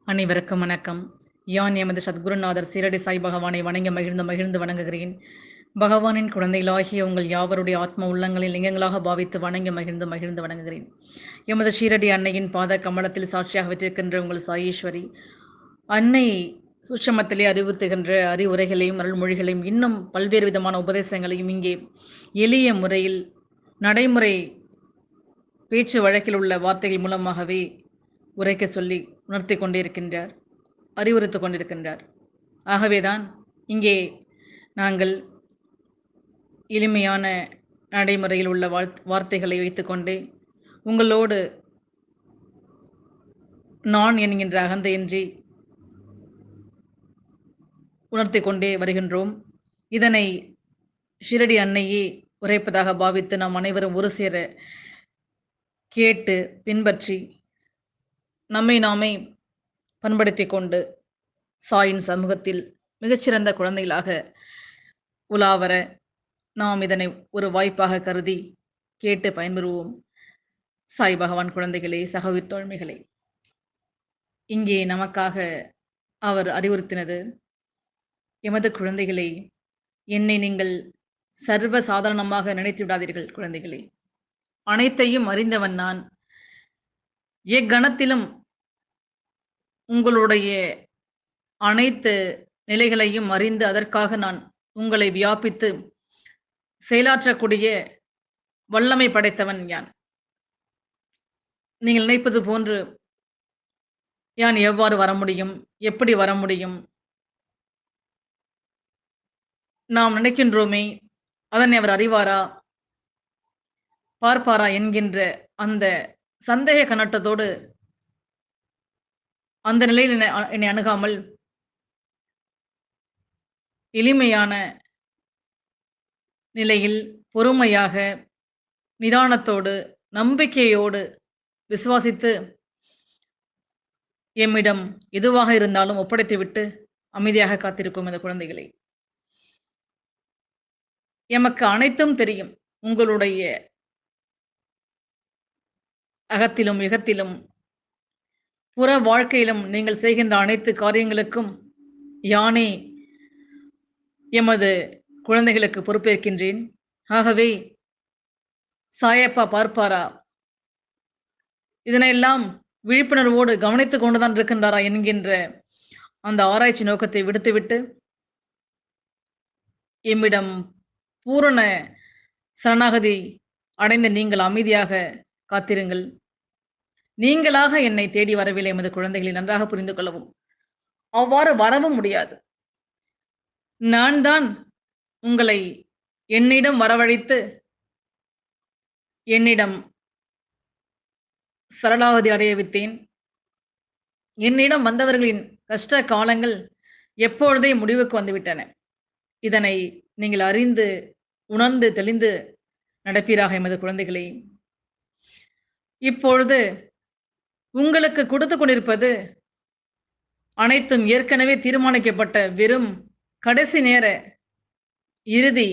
அனைவருக்கும் வணக்கம். யான் எமது சத்குருநாதர் சீரடி சாய் பகவானை வணங்கி மகிழ்ந்து மகிழ்ந்து வணங்குகிறேன். பகவானின் குழந்தைகளாகிய உங்கள் யாவருடைய ஆத்ம உள்ளங்களில் லிங்கங்களாக பாவித்து வணங்கி மகிழ்ந்து மகிழ்ந்து வணங்குகிறேன். எமது ஷீரடி அன்னையின் பாத கமலத்தில் சாட்சியாக வச்சிருக்கின்ற உங்கள் சாயீஸ்வரி அன்னை சூட்சமத்திலே அறிவுறுத்துகின்ற அறிவுரைகளையும் அருள்மொழிகளையும் இன்னும் பல்வேறு விதமான உபதேசங்களையும் இங்கே எளிய முறையில் நடைமுறை பேச்சு வழக்கில் உள்ள வார்த்தைகள் மூலமாகவே உரைக்க சொல்லி உணர்த்தி கொண்டிருக்கின்றார், அறிவுறுத்து கொண்டிருக்கின்றார். ஆகவேதான் இங்கே நாங்கள் எளிமையான நடைமுறையில் உள்ள வார்த்தைகளை வைத்துக்கொண்டே உங்களோடு நான் என்கின்ற அகந்தையின்றி உணர்த்தி கொண்டே வருகின்றோம். இதனை ஷிரடி அன்னையே உரைப்பதாக பாவித்து நாம் அனைவரும் ஒரு சேர கேட்டு பின்பற்றி நம்மை நாமே பண்படுத்தி கொண்டு சாயின் சமூகத்தில் மிகச்சிறந்த குழந்தைகளாக உலாவர நாம் இதனை ஒரு வாய்ப்பாக கருதி கேட்டு பயன்பெறுவோம். சாய் பகவான் குழந்தைகளே, சகோதர தோழமைகளே, இங்கே நமக்காக அவர் அறிவுறுத்தினது, எமது குழந்தைகளே, என்னை நீங்கள் சர்வ சாதாரணமாக நினைத்து விடாதீர்கள். குழந்தைகளே, அனைத்தையும் அறிந்தவன் நான். எக்கணத்திலும் உங்களுடைய அனைத்து நிலைகளையும் அறிந்து அதற்காக நான் உங்களை வியாபித்து செயலாற்றக்கூடிய வல்லமை படைத்தவன் யான். நீங்கள் நினைப்பது போன்று யான் எவ்வாறு வர முடியும், எப்படி வர முடியும், நாம் நினைக்கின்றோமே அதனை அவர் அறிவாரா, பார்ப்பாரா என்கின்ற அந்த சந்தேக கண்ணோட்டத்தோடு அந்த நிலையில் என்னை அணுகாமல் எளிமையான நிலையில் பொறுமையாக நிதானத்தோடு நம்பிக்கையோடு விசுவாசித்து எம்மிடம் எதுவாக இருந்தாலும் ஒப்படைத்துவிட்டு அமைதியாக காத்திருக்கும் இந்த குழந்தைகளை. எமக்கு அனைத்தும் தெரியும். உங்களுடைய அகத்திலும் யுகத்திலும் புற வாழ்க்கையிலும் நீங்கள் செய்கின்ற அனைத்து காரியங்களுக்கும் யானே எமது குழந்தைகளுக்கு பொறுப்பேற்கின்றேன். ஆகவே சாயப்பா பார்ப்பாரா, இதனையெல்லாம் விழிப்புணர்வோடு கவனித்துக் கொண்டுதான் இருக்கின்றாரா என்கின்ற அந்த ஆராய்ச்சி நோக்கத்தை விடுத்துவிட்டு எம்மிடம் பூரண சரணாகதி அடைந்த நீங்கள் அமைதியாக காத்திருங்கள். நீங்களாக என்னை தேடி வரவில்லை. எமது குழந்தைகளை நன்றாக புரிந்து கொள்ளவும். அவ்வாறு வரவும் முடியாது. நான் தான் உங்களை என்னிடம் வரவழைத்து என்னிடம் சரணாகதி அடைய வைத்தேன். என்னிடம் வந்தவர்களின் கஷ்ட காலங்கள் எப்பொழுதே முடிவுக்கு வந்துவிட்டன. இதனை நீங்கள் அறிந்து உணர்ந்து தெளிந்து நடப்பீராக எமது குழந்தைகளை. இப்பொழுது உங்களுக்கு கொடுத்து கொண்டிருப்பது அனைத்தும் ஏற்கனவே தீர்மானிக்கப்பட்ட வெறும் கடைசி நேர இறுதி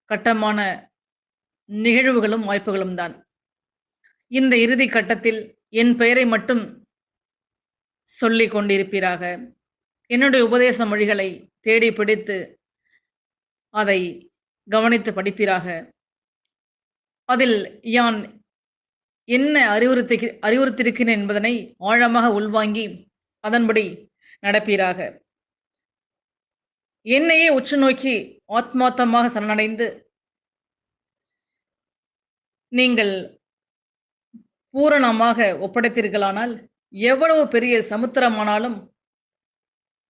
கட்டமான நிகழ்வுகளும் வாய்ப்புகளும் தான். இந்த இறுதி கட்டத்தில் என் பெயரை மட்டும் சொல்லிக் கொண்டிருப்பீராக. என்னுடைய உபதேச மொழிகளை தேடி பிடித்து அதை கவனித்து படிப்பீராக. அதில் யான் என்ன அறிவுறுத்திருக்கிறேன் என்பதனை ஆழமாக உள்வாங்கி அதன்படி நடப்பீராக. என்னையே உற்று நோக்கி ஆத்மார்த்தமாக சரணடைந்து நீங்கள் பூரணமாக ஒப்படைத்தீர்களானால் எவ்வளவு பெரிய சமுத்திரமானாலும்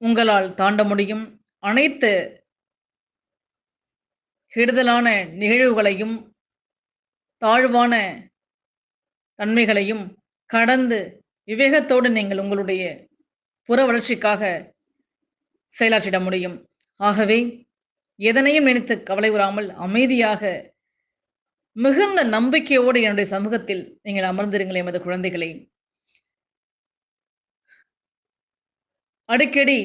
உங்களால் தாண்ட முடியும். அனைத்து கெடுதலான நிகழ்வுகளையும் தாழ்வான தன்மைகளையும் கடந்து விவேகத்தோடு நீங்கள் உங்களுடைய புற வளர்ச்சிக்காக செயலாற்றிட முடியும். ஆகவே எதனையும் நினைத்து கவலை உறாமல் அமைதியாக மிகுந்த நம்பிக்கையோடு என்னுடைய சமூகத்தில் நீங்கள் அமர்ந்திருங்கள் எமது குழந்தைகளை. அடிக்கடி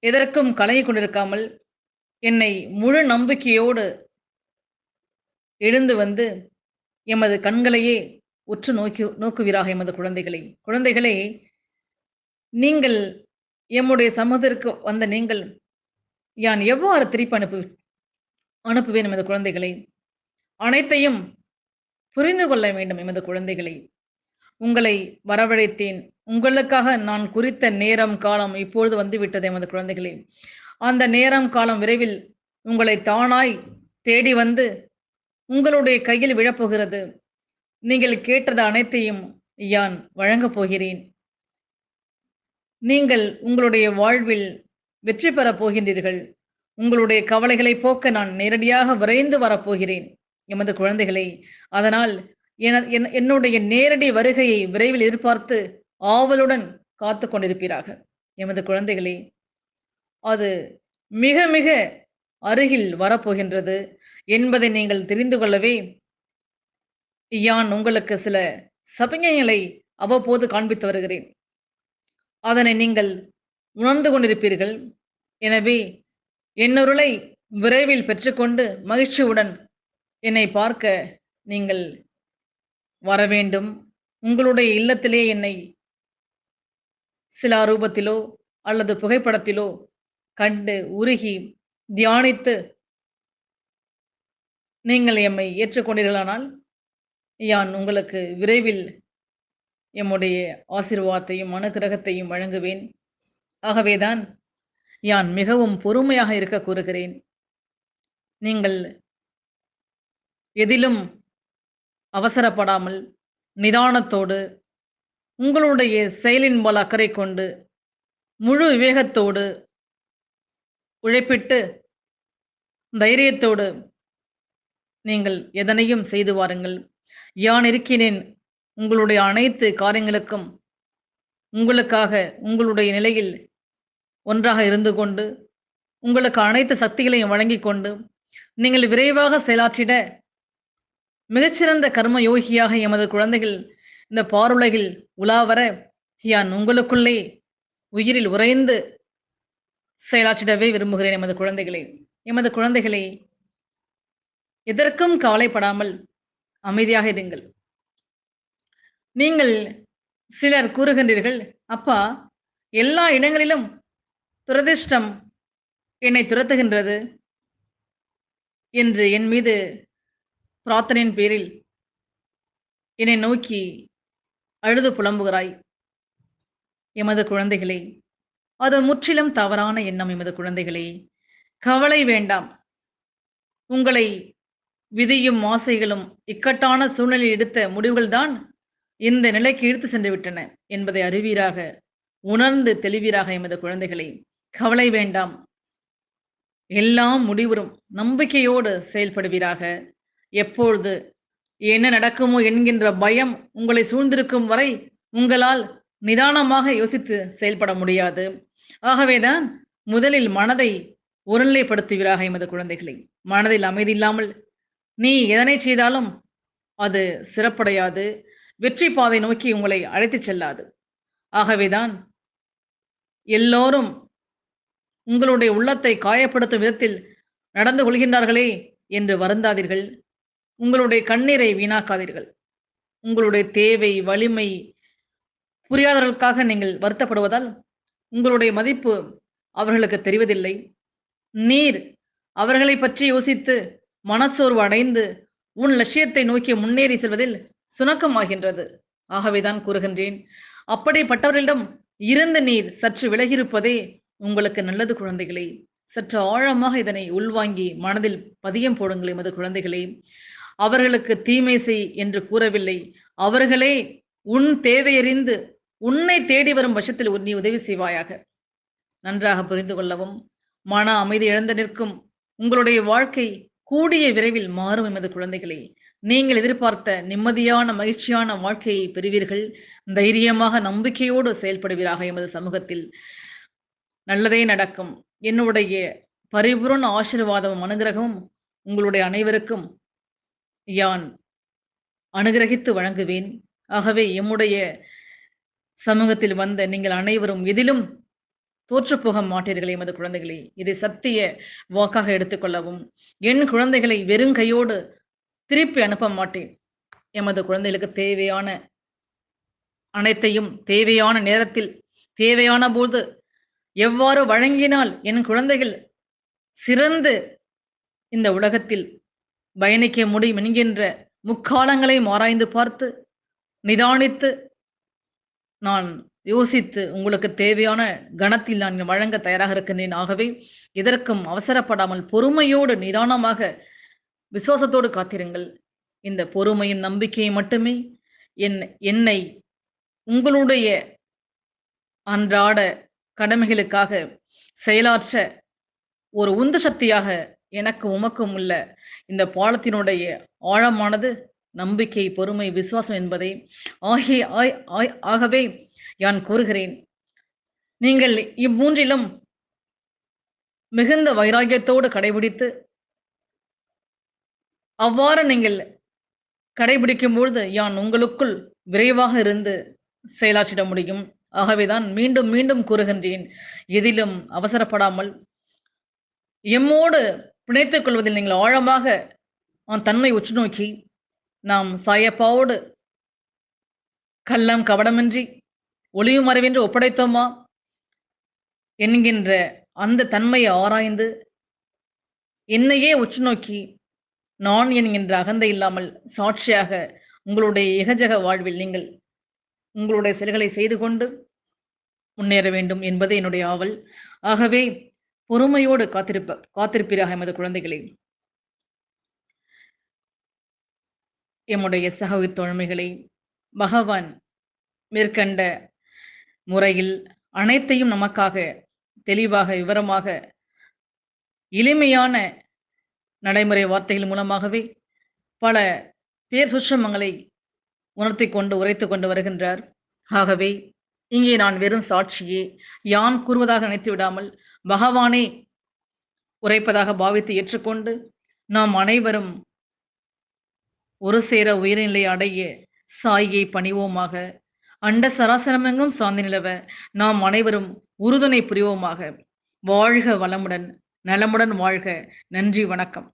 எதற்கும் கலங்கி கொண்டிருக்காமல் என்னை முழு நம்பிக்கையோடு எழுந்து வந்து எமது கண்களையே உற்று நோக்குவீராக எமது குழந்தைகளை. குழந்தைகளே, நீங்கள் எம்முடைய சமூகத்திற்கு வந்த நீங்கள், யான் எவ்வாறு திருப்பி அனுப்புவேன் எமது குழந்தைகளை? அனைத்தையும் புரிந்து கொள்ள வேண்டும் எமது குழந்தைகளை. உங்களை வரவழைத்தேன். உங்களுக்காக நான் குறித்த நேரம், காலம் இப்பொழுது வந்துவிட்டது எமது குழந்தைகளே. அந்த நேரம், காலம் விரைவில் உங்களை தானாய் தேடி வந்து உங்களுடைய கையில் விழப்போகிறது. நீங்கள் கேட்டது அனைத்தையும் யான் வழங்கப் போகிறேன். நீங்கள் உங்களுடைய வாழ்வில் வெற்றி பெறப் போகின்றீர்கள். உங்களுடைய கவலைகளை போக்க நான் நேரடியாக விரைந்து வரப்போகிறேன் எமது குழந்தைகளை. அதனால் என்னுடைய நேரடி வருகையை விரைவில் எதிர்பார்த்து ஆவலுடன் காத்து கொண்டிருப்பீராக எமது குழந்தைகளே. அது மிக மிக அருகில் வரப்போகின்றது என்பதை நீங்கள் தெரிந்து கொள்ளவே யான் உங்களுக்கு சில சமிக்ஞைகளை அவ்வப்போது காண்பித்து வருகிறேன். அதனை நீங்கள் உணர்ந்து கொண்டிருப்பீர்கள். எனவே என்னொருளை விரைவில் பெற்றுக்கொண்டு மகிழ்ச்சியுடன் என்னை பார்க்க நீங்கள் வர வேண்டும். உங்களுடைய இல்லத்திலே என்னை சில ரூபத்திலோ அல்லது புகைப்படத்திலோ கண்டு உருகி தியானித்து நீங்கள் எம்மை ஏற்றுக்கொண்டீர்களானால் யான் உங்களுக்கு விரைவில் எம்முடைய ஆசீர்வாதத்தையும் அனுக்கிரகத்தையும் வழங்குவேன். ஆகவேதான் யான் மிகவும் பொறுமையாக இருக்க கூறுகிறேன். நீங்கள் எதிலும் அவசரப்படாமல் நிதானத்தோடு உங்களுடைய செயலின் போல் அக்கறை கொண்டு முழு விவேகத்தோடு உழைப்பிட்டு தைரியத்தோடு நீங்கள் எதனையும் செய்து வாருங்கள். யான் இருக்கிறேன் உங்களுடைய அனைத்து காரியங்களுக்கும். உங்களுக்காக உங்களுடைய நிலையில் ஒன்றாக இருந்து கொண்டு உங்களுக்கு அனைத்து சக்திகளையும் வழங்கி கொண்டு நீங்கள் விரைவாக செயலாற்றிட மிகச்சிறந்த கர்ம யோகியாக எமது குழந்தைகள் இந்த பாருலகில் உலாவர யான் உங்களுக்குள்ளே உயிரில் உறைந்து செயலாற்றிடவே விரும்புகிறேன் எமது குழந்தைகளை. எமது குழந்தைகளை எதற்கும் கவலைப்படாமல் அமைதியாக இருங்கள். நீங்கள் சிலர் கூறுகின்றீர்கள், அப்பா, எல்லா இடங்களிலும் துரதிர்ஷ்டம் என்னை துரத்துகின்றது என்று என் மீது பிரார்த்தனையின் பேரில் என்னை நோக்கி அழுது புலம்புகிறாய். எமது குழந்தைகளே, அது முற்றிலும் தவறான எண்ணம். எமது குழந்தைகளே, கவலை வேண்டாம். உங்களை விதியும் ஆசைகளும் இக்கட்டான சூழ்நிலையில் எடுத்த முடிவுகள்தான் இந்த நிலைக்கு இழுத்து சென்று விட்டன என்பதை அறிவீராக, உணர்ந்து தெளிவீராக எமது குழந்தைகளை. கவலை வேண்டாம். எல்லாம் முடிவுறும். நம்பிக்கையோடு செயல்படுவீராக. எப்பொழுது என்ன நடக்குமோ என்கின்ற பயம் உங்களை சூழ்ந்திருக்கும் வரை உங்களால் நிதானமாக யோசித்து செயல்பட முடியாது. ஆகவேதான் முதலில் மனதை ஒருநிலைப்படுத்துவீராக எமது குழந்தைகளை. மனதில் அமைதி இல்லாமல் நீ எதனை செய்தாலும் அது சிறப்படையாது, வெற்றி பாதை நோக்கி உங்களை அழைத்துச் செல்லாது. ஆகவேதான் எல்லோரும் உங்களுடைய உள்ளத்தை காயப்படுத்தும் விதத்தில் நடந்து கொள்கின்றார்களே என்று வருந்தாதீர்கள். உங்களுடைய கண்ணீரை வீணாக்காதீர்கள். உங்களுடைய தேவை, வலிமை புரியாதவர்களுக்காக நீங்கள் வருத்தப்படுவதால் உங்களுடைய மதிப்பு அவர்களுக்கு தெரிவதில்லை. நீர் அவர்களை பற்றி யோசித்து மனசோர்வு அடைந்து உன் லட்சியத்தை நோக்கி முன்னேறி செல்வதில் சுணக்கமாகின்றது. ஆகவேதான் கூறுகின்றேன், அப்படிப்பட்டவர்களிடம் இருந்து நீர் சற்று விலகியிருப்பதே உங்களுக்கு நல்லது. குழந்தைகளே, சற்று ஆழமாக இதனை உள்வாங்கி மனதில் பதியம் போடுங்கள் எமது குழந்தைகளே. அவர்களுக்கு தீமை செய் என்று கூறவில்லை. அவர்களே உன் தேவையறிந்து உன்னை தேடி வரும் பட்சத்தில் நீ உதவி செய்வாயாக. நன்றாக புரிந்து கொள்ளவும். மன அமைதி இழந்து நிற்கும் உங்களுடைய வாழ்க்கை கூடிய விரைவில் மாறும் எமது குழந்தைகளே. நீங்கள் எதிர்பார்த்த நிம்மதியான மகிழ்ச்சியான வாழ்க்கையை பெறுவீர்கள். தைரியமாக நம்பிக்கையோடு செயல்படுவீராக. எமது சமூகத்தில் நல்லதே நடக்கும். என்னுடைய பரிபூரண ஆசீர்வாதமும் அனுகிரகமும் உங்களுடைய அனைவருக்கும் யான் அனுகிரகித்து வழங்குவேன். ஆகவே எம்முடைய சமூகத்தில் வந்த நீங்கள் அனைவரும் எதிலும் தோற்றுப்போக மாட்டீர்கள் எமது குழந்தைகளே. இதை சத்திய வாக்காக எடுத்துக்கொள்ளவும். என் குழந்தைகளை வெறும் கையோடு திருப்பி அனுப்ப மாட்டேன். எமது குழந்தைகளுக்கு தேவையான அனைத்தையும் தேவையான நேரத்தில், தேவையான போது எவ்வாறு வழங்கினால் என் குழந்தைகள் சிறந்து இந்த உலகத்தில் பயணிக்க முடியும் என்கின்ற முக்காலங்களையும் ஆராய்ந்து பார்த்து, நிதானித்து, நான் யோசித்து உங்களுக்கு தேவையான கணத்தில் நான் வழங்க தயாராக இருக்கின்றேன். ஆகவே எதற்கும் அவசரப்படாமல் பொறுமையோடு, நிதானமாக, விசுவாசத்தோடு காத்திருங்கள். இந்த பொறுமையும் நம்பிக்கையும் மட்டுமே என் என்னை உங்களுடைய அன்றாட கடமைகளுக்காக செயலாற்ற ஒரு உந்து சக்தியாக எனக்கும் உமக்கும் உள்ள இந்த பாலத்தினுடைய ஆழமானது நம்பிக்கை, பொறுமை, விசுவாசம் என்பதை ஆகவே யான் கூறுகிறேன். நீங்கள் இம்மூன்றிலும் மிகுந்த வைராக்கியத்தோடு கடைபிடித்து, அவ்வாறு நீங்கள் கடைபிடிக்கும்பொழுது யான் உங்களுக்குள் விரைவாக இருந்து செயலாற்றிட முடியும். ஆகவேதான் மீண்டும் மீண்டும் கூறுகின்றேன். எதிலும் அவசரப்படாமல் எம்மோடு பிணைத்துக் கொள்வதில் நீங்கள் ஆழமாக தன்மை உற்று நோக்கி, நாம் சாயப்பாவோடு கள்ளம் கபடமின்றி ஒளியும் மறைவின்றி ஒப்படைத்தோமா என்கின்ற அந்த தன்மையை ஆராய்ந்து என்னையே உற்று நோக்கி, நான் என்கின்ற அகந்தை இல்லாமல் சாட்சியாக உங்களுடைய இகஜக வாழ்வில் நீங்கள் உங்களுடைய செயல்களை செய்து கொண்டு முன்னேற வேண்டும் என்பது என்னுடைய ஆவல். ஆகவே பொறுமையோடு காத்திருப்பீராக எமது குழந்தைகளே. எம்முடைய சகோதர தோழமைகளை பகவான் மேற்கண்ட முறையில் அனைத்தையும் நமக்காக தெளிவாக, விவரமாக, எளிமையான நடைமுறை வார்த்தைகள் மூலமாகவே பல பேர் சுற்றமங்களை உணர்த்திக் கொண்டு உரைத்துக் கொண்டு வருகின்றார். ஆகவே இங்கே நான் வெறும் சாட்சியே, யான் கூறுவதாக நினைத்து விடாமல் பகவானே உரைப்பதாக பாவித்து ஏற்றுக்கொண்டு நாம் அனைவரும் ஒரு சேர உயர்நிலை அடைய சாயை பணிவோமாக. அண்ட சராசரமெங்கும் சாந்தி நிலவ நாம் அனைவரும் உறுதுணை புரிவோமாக. வாழ்க வளமுடன், நலமுடன் வாழ்க. நன்றி, வணக்கம்.